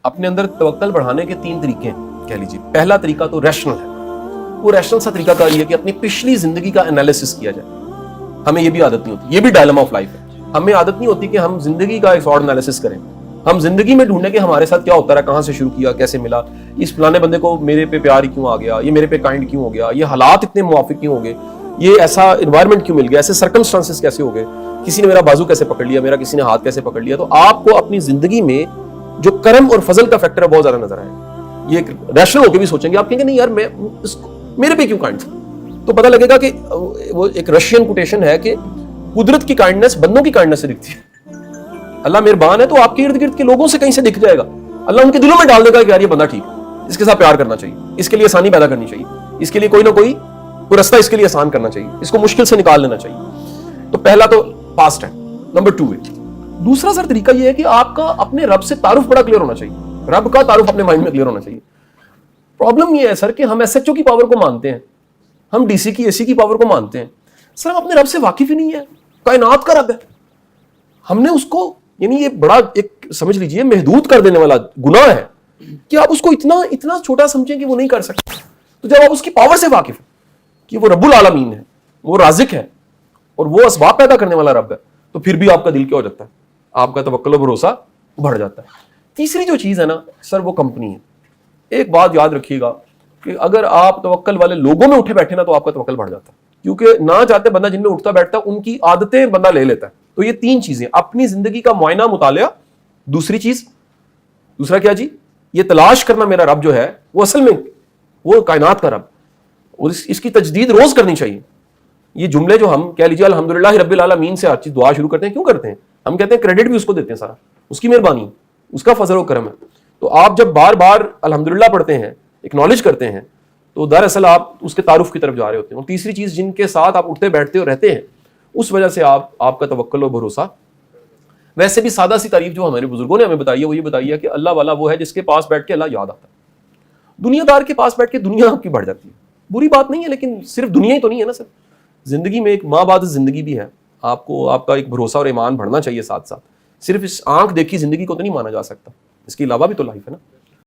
اپنے اندر توکل بڑھانے کے 3 طریقے ہیں کہہ لیجیے. پہلا طریقہ تو ریشنل ہے. وہ ریشنل سا طریقہ کار یہ ہے کہ اپنی پچھلی زندگی کا انالیسس کیا جائے. ہمیں یہ بھی عادت نہیں ہوتی, یہ بھی ڈائلما آف لائف ہے. ہمیں عادت نہیں ہوتی کہ ہم زندگی کا ایک اور انالیسس کریں. ہم زندگی میں ڈھونڈیں کہ ہمارے ساتھ کیا ہوتا رہا, کہاں سے شروع کیا, کیسے ملا, اس فلانے بندے کو میرے پہ پیار کیوں آ گیا, یہ میرے پہ کائنڈ کیوں ہو گیا, یہ حالات اتنے موافق کیوں ہو گئے, یہ ایسا انوائرمنٹ کیوں مل گیا, ایسے سرکمسٹانسز کیسے ہو گئے, کسی نے میرا بازو کیسے پکڑ لیا, میرا کسی نے ہاتھ کیسے پکڑ لیا. تو آپ کو اپنی زندگی میں جو کرم اور فضل کا فیکٹر ہے بہت زیادہ نظر آئے. یہ ایک ریشنل ہو کے بھی سوچیں گے, آپ کہیں گے نہیں یار میں میرے پہ کیوں کائنڈ تھا. تو پتہ لگے گا کہ وہ ایک رشین کوٹیشن ہے کہ قدرت کی کائنڈنس بندوں کی کائنڈنس سے دکھتی ہے. اللہ مہربان ہے تو آپ کے ارد گرد کے لوگوں سے کہیں سے دکھ جائے گا. اللہ ان کے دلوں میں ڈال دے گا کہ یار یہ بندہ ٹھیک ہے, اس کے ساتھ پیار کرنا چاہیے, اس کے لیے آسانی پیدا کرنی چاہیے, اس کے لیے کوئی نہ کوئی رستہ اس کے لیے آسان کرنا چاہیے, اس کو مشکل سے نکال لینا چاہیے. تو پہلا تو پاسٹ ہے. نمبر 2 ہے. دوسرا سر طریقہ یہ ہے کہ آپ کا اپنے رب سے تعارف بڑا کلیئر ہونا چاہیے. رب کا تعارف اپنے مائنڈ میں کلیئر ہونا چاہیے. پرابلم یہ ہے سر کہ ہم ایس ایچ او کی پاور کو مانتے ہیں, ہم ڈی سی کی اے سی کی پاور کو مانتے ہیں. سر ہم اپنے رب سے واقف ہی نہیں ہے. کائنات کا رب ہے, ہم نے اس کو یعنی یہ بڑا ایک سمجھ لیجئے محدود کر دینے والا گناہ ہے کہ آپ اس کو اتنا چھوٹا سمجھیں کہ وہ نہیں کر سکتے. تو جب آپ اس کی پاور سے واقف ہیں کہ وہ رب العالمین ہے, وہ رازق ہے اور وہ اسباب پیدا کرنے والا رب ہے, تو پھر بھی آپ کا دل کیا ہو جاتا ہے, آپ کا توکل و بھروسہ بڑھ جاتا ہے. تیسری جو چیز ہے نا سر وہ کمپنی ہے. ایک بات یاد رکھیے گا کہ اگر آپ توکل والے لوگوں میں اٹھے بیٹھے نا تو آپ کا توکل بڑھ جاتا ہے, کیونکہ نہ چاہتے بندہ جن میں اٹھتا بیٹھتا ہے ان کی عادتیں بندہ لے لیتا ہے. تو یہ 3 چیزیں, اپنی زندگی کا معائنہ مطالعہ, دوسرا کیا جی, یہ تلاش کرنا میرا رب جو ہے وہ اصل میں وہ کائنات کا رب, اور اس کی تجدید روز کرنی چاہیے. یہ جملے جو ہم کہہ لیجیے الحمدللہ رب العالمین سے ہر چیز دعا شروع کرتے ہیں, کیوں کرتے ہیں؟ ہم کہتے ہیں کریڈٹ بھی اس کو دیتے ہیں, سارا اس کی مہربانی, اس کا فضل و کرم ہے. تو آپ جب بار بار الحمدللہ پڑھتے ہیں, اکنالج کرتے ہیں, تو دراصل آپ اس کے تعارف کی طرف جا رہے ہوتے ہیں. اور تیسری چیز جن کے ساتھ آپ اٹھتے بیٹھتے اور رہتے ہیں, اس وجہ سے آپ کا توکل و بھروسہ. ویسے بھی سادہ سی تعریف جو ہمارے بزرگوں نے ہمیں بتائی ہے وہ یہ بتائی ہے کہ اللہ والا وہ ہے جس کے پاس بیٹھ کے اللہ یاد آتا ہے. دنیا دار کے پاس بیٹھ کے دنیا آپ کی بڑھ جاتی ہے. بری بات نہیں ہے, لیکن صرف دنیا ہی تو نہیں ہے نا سر, زندگی میں ایک ماں بعد زندگی بھی ہے. آپ کو آپ کا ایک بھروسہ اور ایمان بڑھنا چاہیے ساتھ ساتھ. صرف اس آنکھ دیکھی زندگی کو تو نہیں مانا جا سکتا, اس کے علاوہ بھی تو لائف ہے نا.